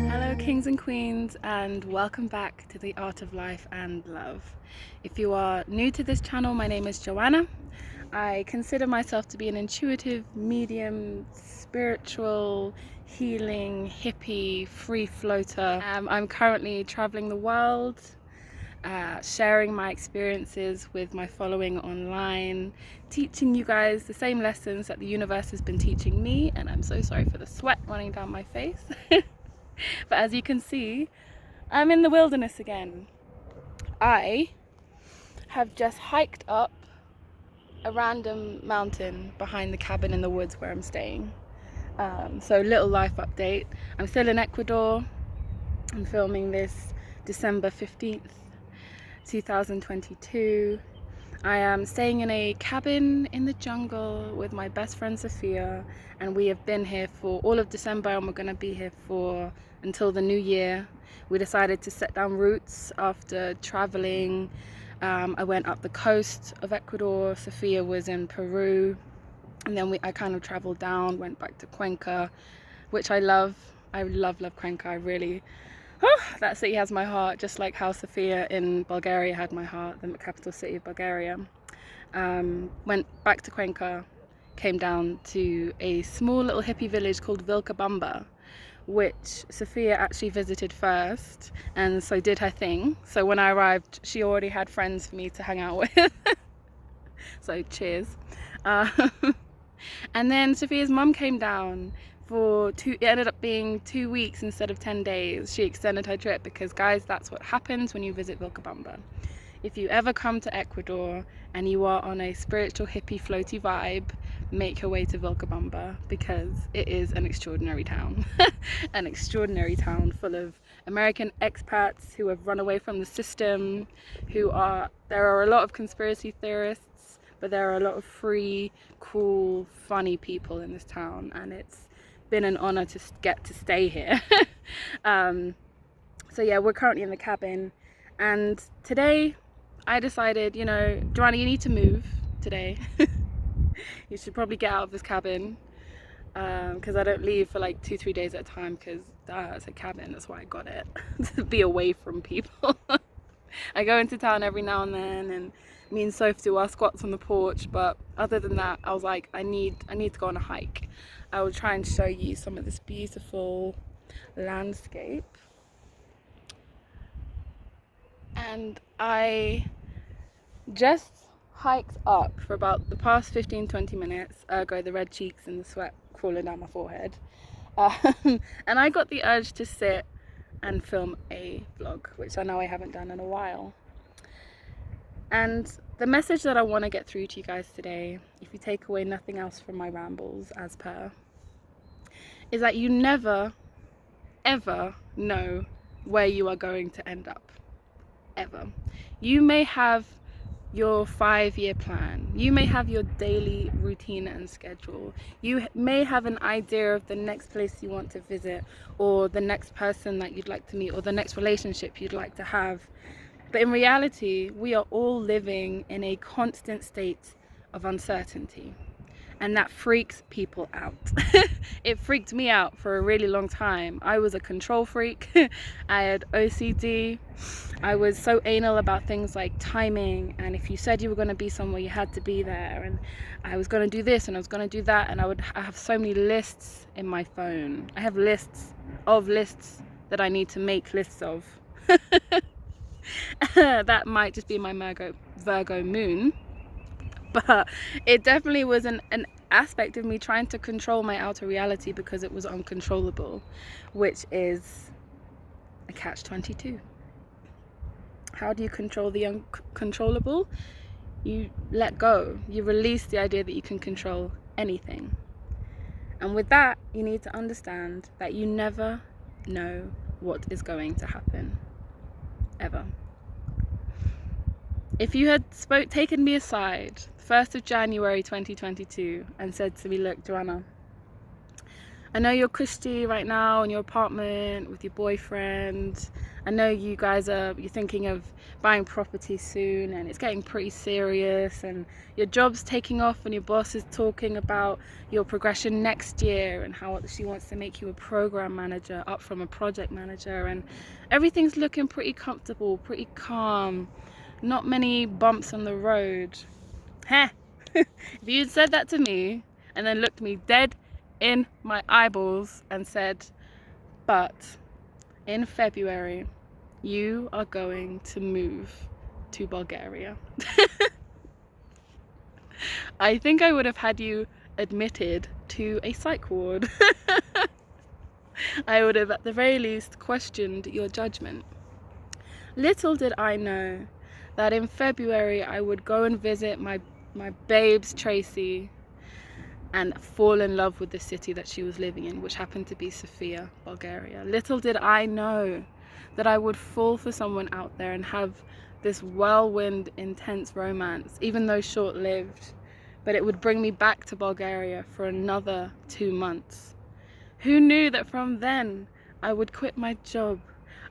Hello kings and queens, and welcome back to the Art of Life and Love. If you are new to this channel, my name is Joanna. I consider myself to be an intuitive, medium, spiritual, healing, hippie, free floater. I'm currently traveling the world, sharing my experiences with my following online, teaching you guys the same lessons that the universe has been teaching me, and I'm so sorry for the sweat running down my face. But as you can see, I'm in the wilderness again. I have just hiked up a random mountain behind the cabin in the woods where I'm staying. So little life update. I'm still in Ecuador. I'm filming this December 15th, 2022. I am staying in a cabin in the jungle with my best friend Sophia, and we have been here for all of December, and we're going to be here for until the new year. We decided to set down roots after traveling. I went up the coast of Ecuador. Sophia was in Peru, and then I kind of traveled down, went back to Cuenca, which I love. I love Cuenca. I really, that city has my heart, just like how Sofia in Bulgaria had my heart, the capital city of Bulgaria. Went back to Cuenca, came down to a small little hippie village called Vilcabumba, which Sophia actually visited first, and so did her thing. So when I arrived, she already had friends for me to hang out with. So cheers. And then Sophia's mum came down for it ended up being 2 weeks instead of 10 days. She extended her trip because, guys, that's what happens when you visit Vilcabamba. If you ever come to Ecuador and you are on a spiritual hippie floaty vibe, make your way to Vilcabamba, because it is an extraordinary town. An extraordinary town full of American expats who have run away from the system, there are a lot of conspiracy theorists, but there are a lot of free, cool, funny people in this town, and it's been an honor to get to stay here. So yeah, we're currently in the cabin, and today I decided, Joanna, you need to move today. You should probably get out of this cabin, because I don't leave for like 2-3 days at a time, because it's a cabin, that's why I got it. To be away from people. I go into town every now and then, and me and Soph do our squats on the porch, but other than that, I was like, I need to go on a hike. I will try and show you some of this beautiful landscape. And I just hiked up for about the past 15-20 minutes, ergo the red cheeks and the sweat crawling down my forehead. And I got the urge to sit and film a vlog, which I know I haven't done in a while. And the message that I want to get through to you guys today, if you take away nothing else from my rambles as per, is that you never, ever know where you are going to end up. Ever. You may have your 5-year plan. You may have your daily routine and schedule. You may have an idea of the next place you want to visit, or the next person that you'd like to meet, or the next relationship you'd like to have. But in reality, we are all living in a constant state of uncertainty, and that freaks people out. It freaked me out for a really long time. I was a control freak. I had OCD. I was so anal about things like timing, and if you said you were going to be somewhere, you had to be there, and I was going to do this and I was going to do that, and I have so many lists in my phone. I have lists of lists that I need to make lists of. That might just be my Virgo moon, but it definitely was an aspect of me trying to control my outer reality because it was uncontrollable, which is a catch-22. How do you control the uncontrollable? You let go. You release the idea that you can control anything. And with that, you need to understand that you never know what is going to happen. Ever. If you had taken me aside 1st of January 2022 and said to me, look, Joanna, I know you're cushy right now in your apartment with your boyfriend, I know you guys you're thinking of buying property soon, and it's getting pretty serious, and your job's taking off, and your boss is talking about your progression next year and how she wants to make you a program manager up from a project manager, and everything's looking pretty comfortable, pretty calm, not many bumps on the road. Heh. If you'd said that to me and then looked me dead in my eyeballs and said, but in February you are going to move to Bulgaria, I think I would have had you admitted to a psych ward. I would have at the very least questioned your judgment. Little did I know that in February I would go and visit my babes Tracy and fall in love with the city that she was living in, which happened to be Sofia, Bulgaria. Little did I know that I would fall for someone out there and have this whirlwind, intense romance, even though short-lived, but it would bring me back to Bulgaria for another 2 months. Who knew that from then I would quit my job,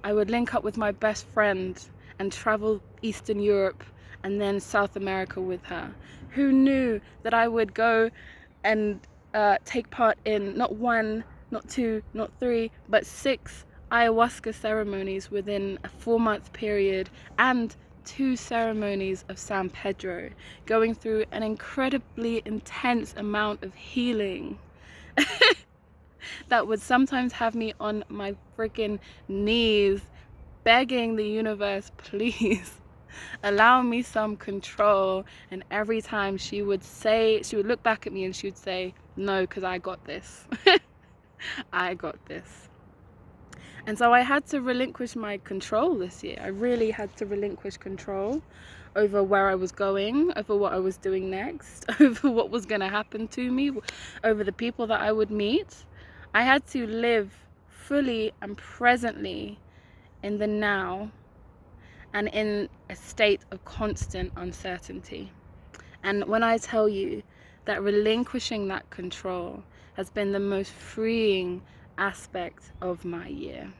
I would link up with my best friend and travel Eastern Europe and then South America with her? Who knew that I would go and take part in not 1, not 2, not 3, but 6 ayahuasca ceremonies within a 4-month period, and 2 ceremonies of San Pedro, going through an incredibly intense amount of healing that would sometimes have me on my freaking knees begging the universe, please allow me some control. And every time she would look back at me and she would say, no, because I got this. I got this. And so I had to relinquish my control this year. I really had to relinquish control over where I was going, over what I was doing next, over what was going to happen to me, over the people that I would meet. I had to live fully and presently in the now and in a state of constant uncertainty. And when I tell you that relinquishing that control has been the most freeing aspect of my year,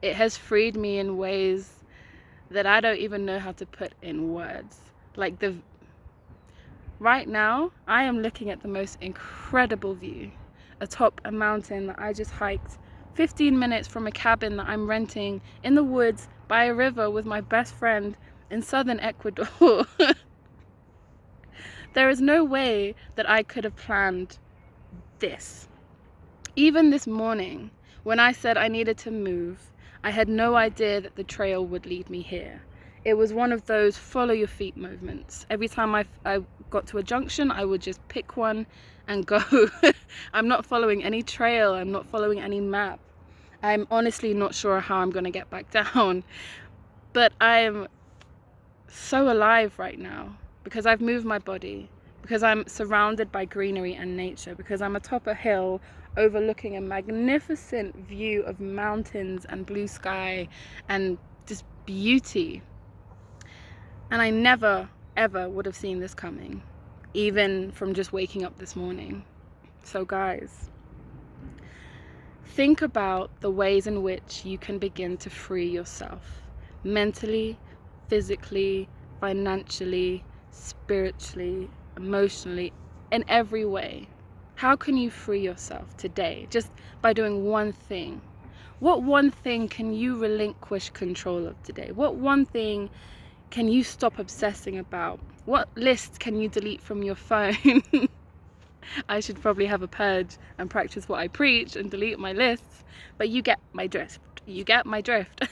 it has freed me in ways that I don't even know how to put in words. Like right now, I am looking at the most incredible view atop a mountain that I just hiked 15 minutes from a cabin that I'm renting in the woods by a river with my best friend in southern Ecuador. There is no way that I could have planned this. Even this morning, when I said I needed to move, I had no idea that the trail would lead me here. It was one of those follow your feet movements. Every time I got to a junction, I would just pick one and go. I'm not following any trail. I'm not following any map. I'm honestly not sure how I'm going to get back down. But I am so alive right now because I've moved my body, because I'm surrounded by greenery and nature, because I'm atop a hill overlooking a magnificent view of mountains and blue sky and just beauty. And I never, ever would have seen this coming, even from just waking up this morning. So guys, think about the ways in which you can begin to free yourself mentally, physically, financially, spiritually, emotionally, in every way. How can you free yourself today just by doing one thing? What one thing can you relinquish control of today? What one thing can you stop obsessing about? What list can you delete from your phone? I should probably have a purge and practice what I preach and delete my lists, but you get my drift. You get my drift.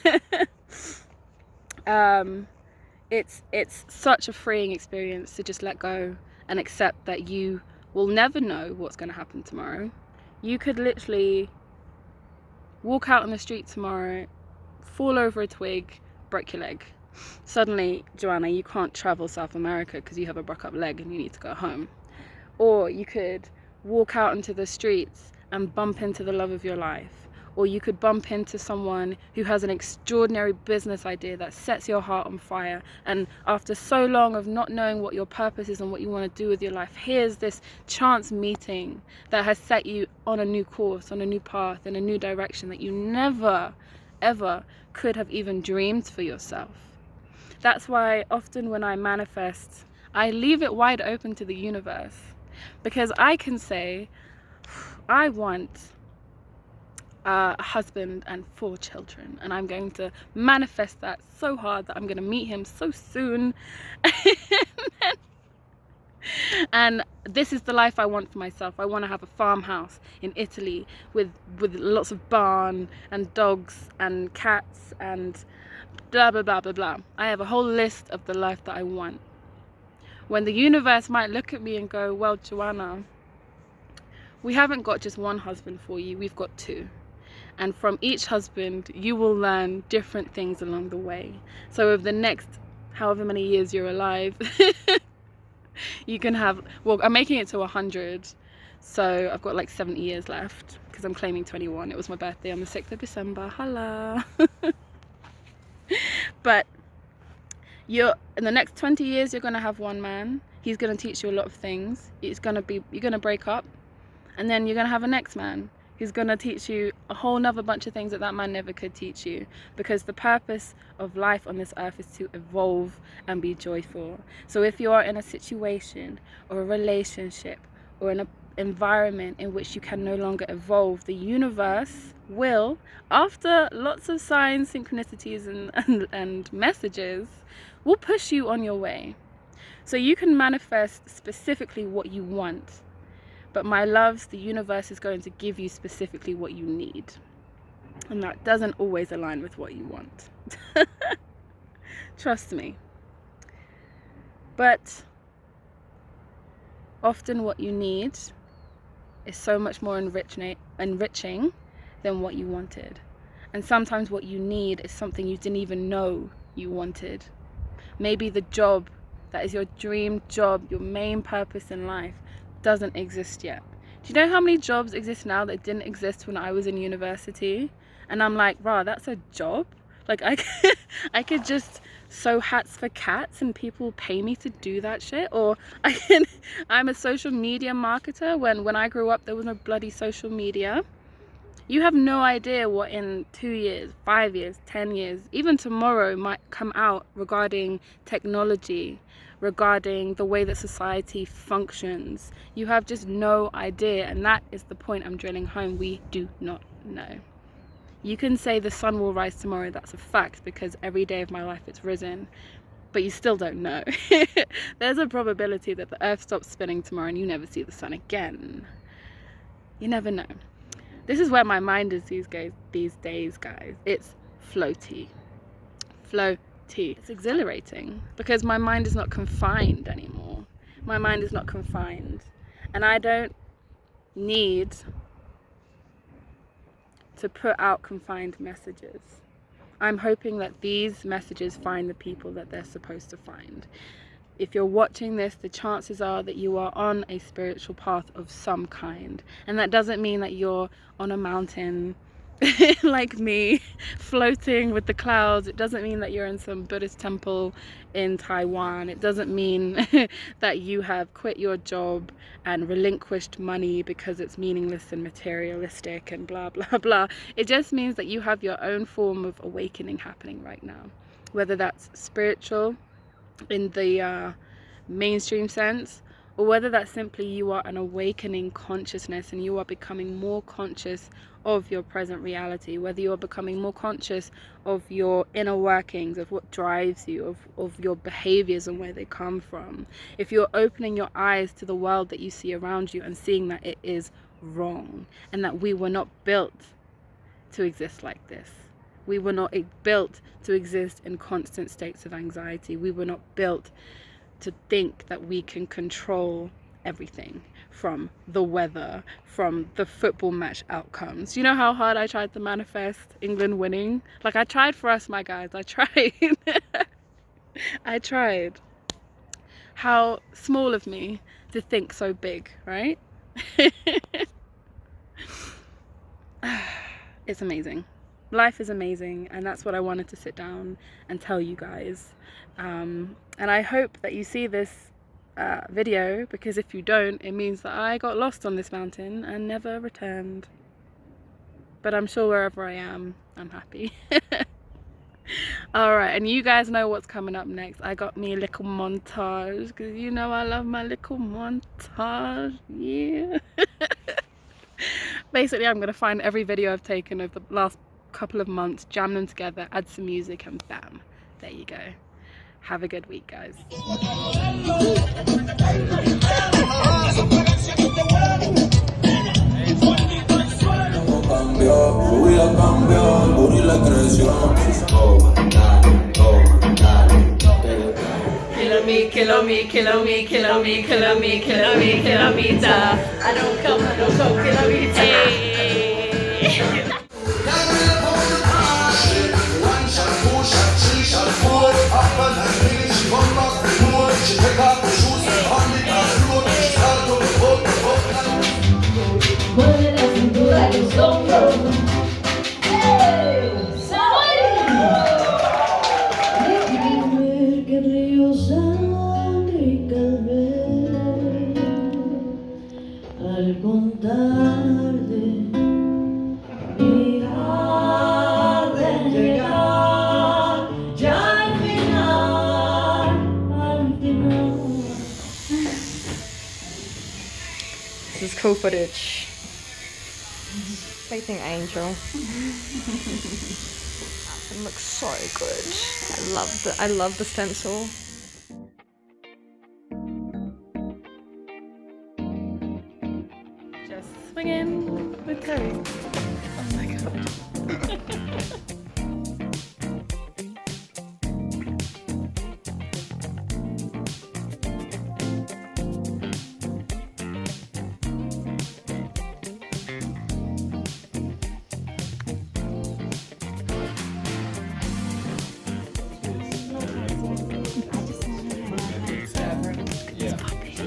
It's such a freeing experience to just let go and accept that you will never know what's going to happen tomorrow. You could literally walk out on the street tomorrow, fall over a twig, break your leg. Suddenly, Joanna, you can't travel South America because you have a broke up leg and you need to go home. Or you could walk out into the streets and bump into the love of your life. Or you could bump into someone who has an extraordinary business idea that sets your heart on fire. And after so long of not knowing what your purpose is and what you want to do with your life, here's this chance meeting that has set you on a new course, on a new path, in a new direction that you never, ever could have even dreamed for yourself. That's why often when I manifest, I leave it wide open to the universe, because I can say, I want a husband and 4 children, and I'm going to manifest that so hard that I'm going to meet him so soon. And this is the life I want for myself. I want to have a farmhouse in Italy with lots of barn and dogs and cats and blah blah blah blah blah. I have a whole list of the life that I want. When the universe might look at me and go, well, Joanna, we haven't got just one husband for you, we've got 2. And from each husband, you will learn different things along the way. So over the next however many years you're alive, you can have, well, I'm making it to 100. So I've got like 70 years left because I'm claiming 21. It was my birthday on the 6th of December. Hola. But in the next 20 years, you're going to have one man. He's going to teach you a lot of things. You're going to break up. And then you're going to have a next man. He's going to teach you a whole nother bunch of things that man never could teach you, because the purpose of life on this earth is to evolve and be joyful. So if you are in a situation or a relationship or in an environment in which you can no longer evolve, the universe will, after lots of signs, synchronicities and messages, will push you on your way. So you can manifest specifically what you want. But my loves, the universe is going to give you specifically what you need. And that doesn't always align with what you want. Trust me. But often what you need is so much more enriching than what you wanted. And sometimes what you need is something you didn't even know you wanted. Maybe the job that is your dream job, your main purpose in life, doesn't exist yet. Do you know how many jobs exist now that didn't exist when I was in university? And I'm like, rah, that's a job? Like I could just sew hats for cats and people pay me to do that shit? Or I'm a social media marketer when I grew up there was no bloody social media. You have no idea what in 2 years, 5 years, 10 years, even tomorrow might come out regarding technology, regarding the way that society functions. You have just no idea, and that is the point I'm drilling home. We do not know. You can say the sun will rise tomorrow, that's a fact, because every day of my life it's risen, but you still don't know. There's a probability that the earth stops spinning tomorrow and you never see the sun again. You never know. This is where my mind is these days, guys. It's floaty. It's exhilarating because my mind is not confined anymore. My mind is not confined, and I don't need to put out confined messages. I'm hoping that these messages find the people that they're supposed to find. If you're watching this, the chances are that you are on a spiritual path of some kind, and that doesn't mean that you're on a mountain like me, floating with the clouds. It doesn't mean that you're in some Buddhist temple in Taiwan. It doesn't mean that you have quit your job and relinquished money because it's meaningless and materialistic and blah blah blah. It just means that you have your own form of awakening happening right now, whether that's spiritual in the mainstream sense, or whether that's simply you are an awakening consciousness and you are becoming more conscious of your present reality, whether you're becoming more conscious of your inner workings, of what drives you, of your behaviors and where they come from. If you're opening your eyes to the world that you see around you and seeing that it is wrong and that we were not built to exist like this. We were not built to exist in constant states of anxiety. We were not built to think that we can control everything, from the weather, from the football match outcomes. You know how hard I tried to manifest England winning? Like, I tried for us, my guys. I tried. I tried. How small of me to think so big, right? It's amazing. Life is amazing, and that's what I wanted to sit down and tell you guys. And I hope that you see this video, because if you don't, it means that I got lost on this mountain and never returned. But I'm sure wherever I am, I'm happy. Alright, and you guys know what's coming up next. I got me a little montage, because you know I love my little montage. Yeah. Basically, I'm going to find every video I've taken over the last couple of months, jam them together, add some music, and bam, there you go. Have a good week, guys. Kilo me, kilometer. I don't come, kilometer. Al contar de mirar de llegar ya al final. This is cool footage. Sleeping angel. It looks so good. I love the stencil. Just swinging with Terry. Oh my god.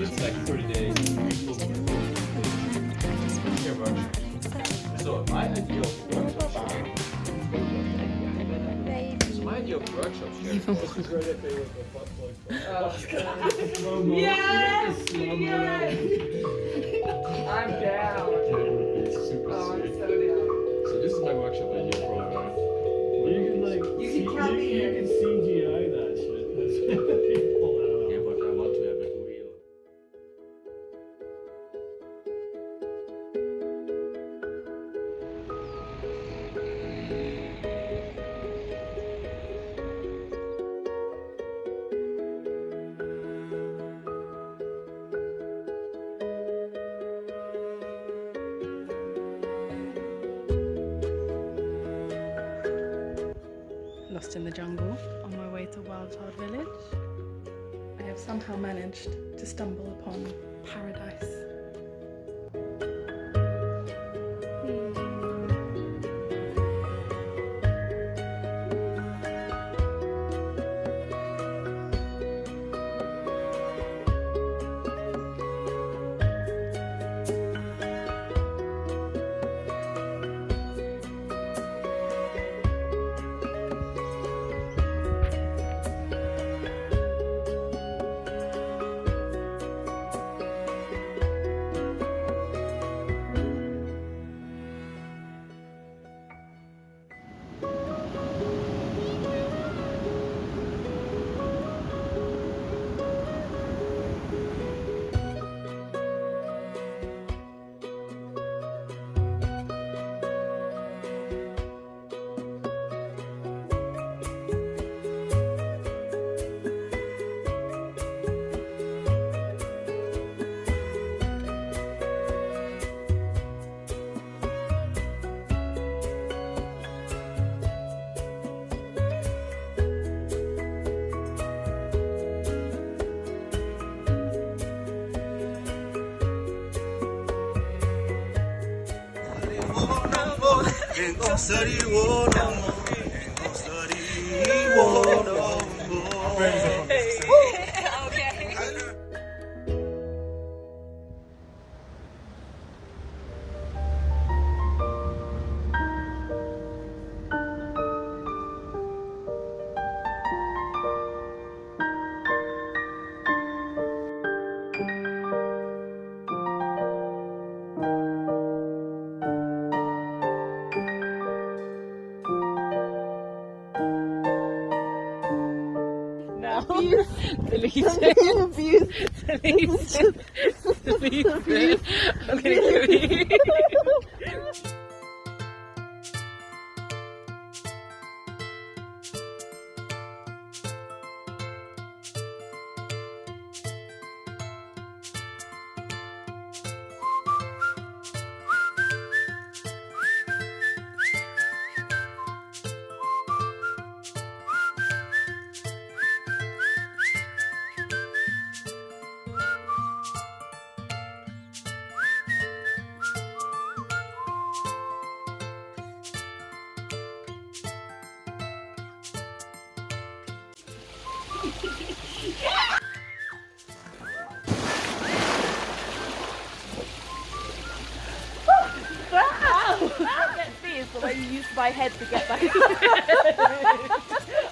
It's like 30 days. So my idea of workshop Yes! I'm down. It's super I'm sick. so down. So this is my workshop idea for a while. You can like you can CGI that shit. That's what people out. Yeah, but I want to have it real. Lost in the jungle on my way to Wild Child Village. I have somehow managed to stumble upon paradise. Delete it. Delete it. I'm gonna kill you. Is the way you used my head to get back.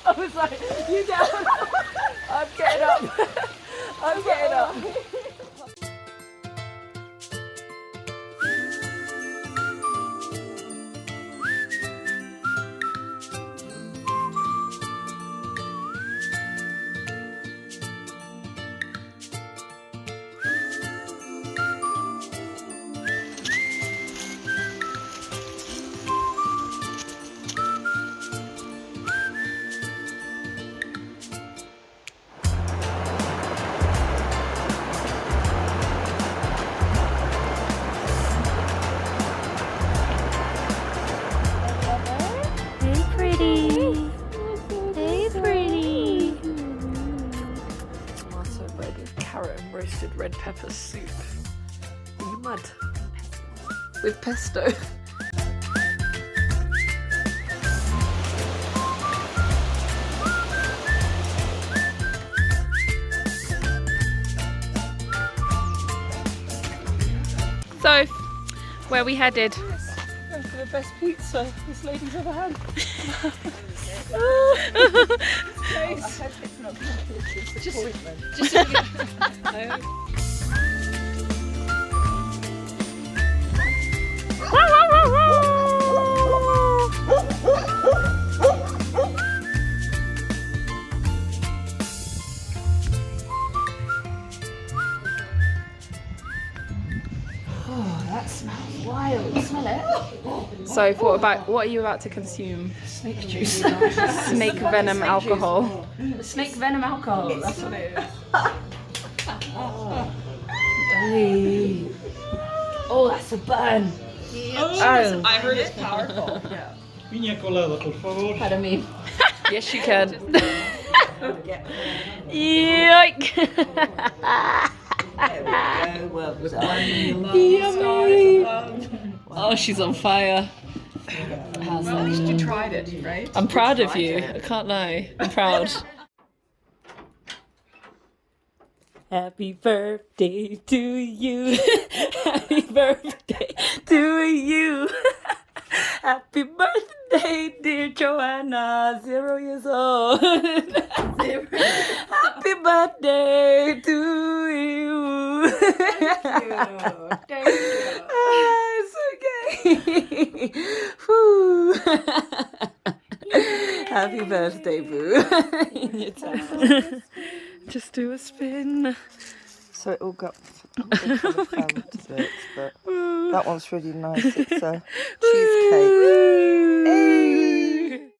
I was like, you down? I'm getting up. I'm getting up. Carrot and roasted red pepper soup. Are you mad? With pesto. So, where we headed? Going for the best pizza this lady's ever had. So, what are you about to consume? Snake juice. Snake venom alcohol. Snake venom alcohol, that's what it is. Oh, that's a burn. Oh. I heard it's powerful. Piña colada, por favor. Pardon me. Yes, you can. Yoink! Oh, she's on fire. How's that? At least you tried it, right? I'm proud of you. I can't lie. I'm proud. Happy birthday to you. Happy birthday to you. Happy birthday, dear Joanna, 0 years old. Happy birthday to you. Thank you. It's okay. Whew. Happy birthday, boo. In your time. Just do a spin. So it all got kind of bits, but that one's really nice. It's a cheesecake. Hey!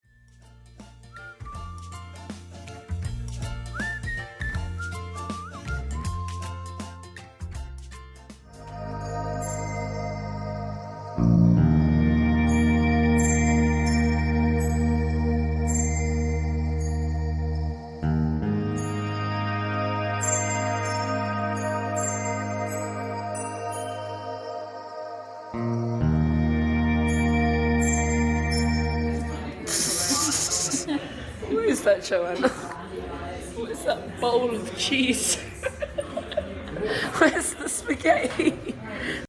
What is that, Joanna? What is that bowl of cheese? Where's the spaghetti?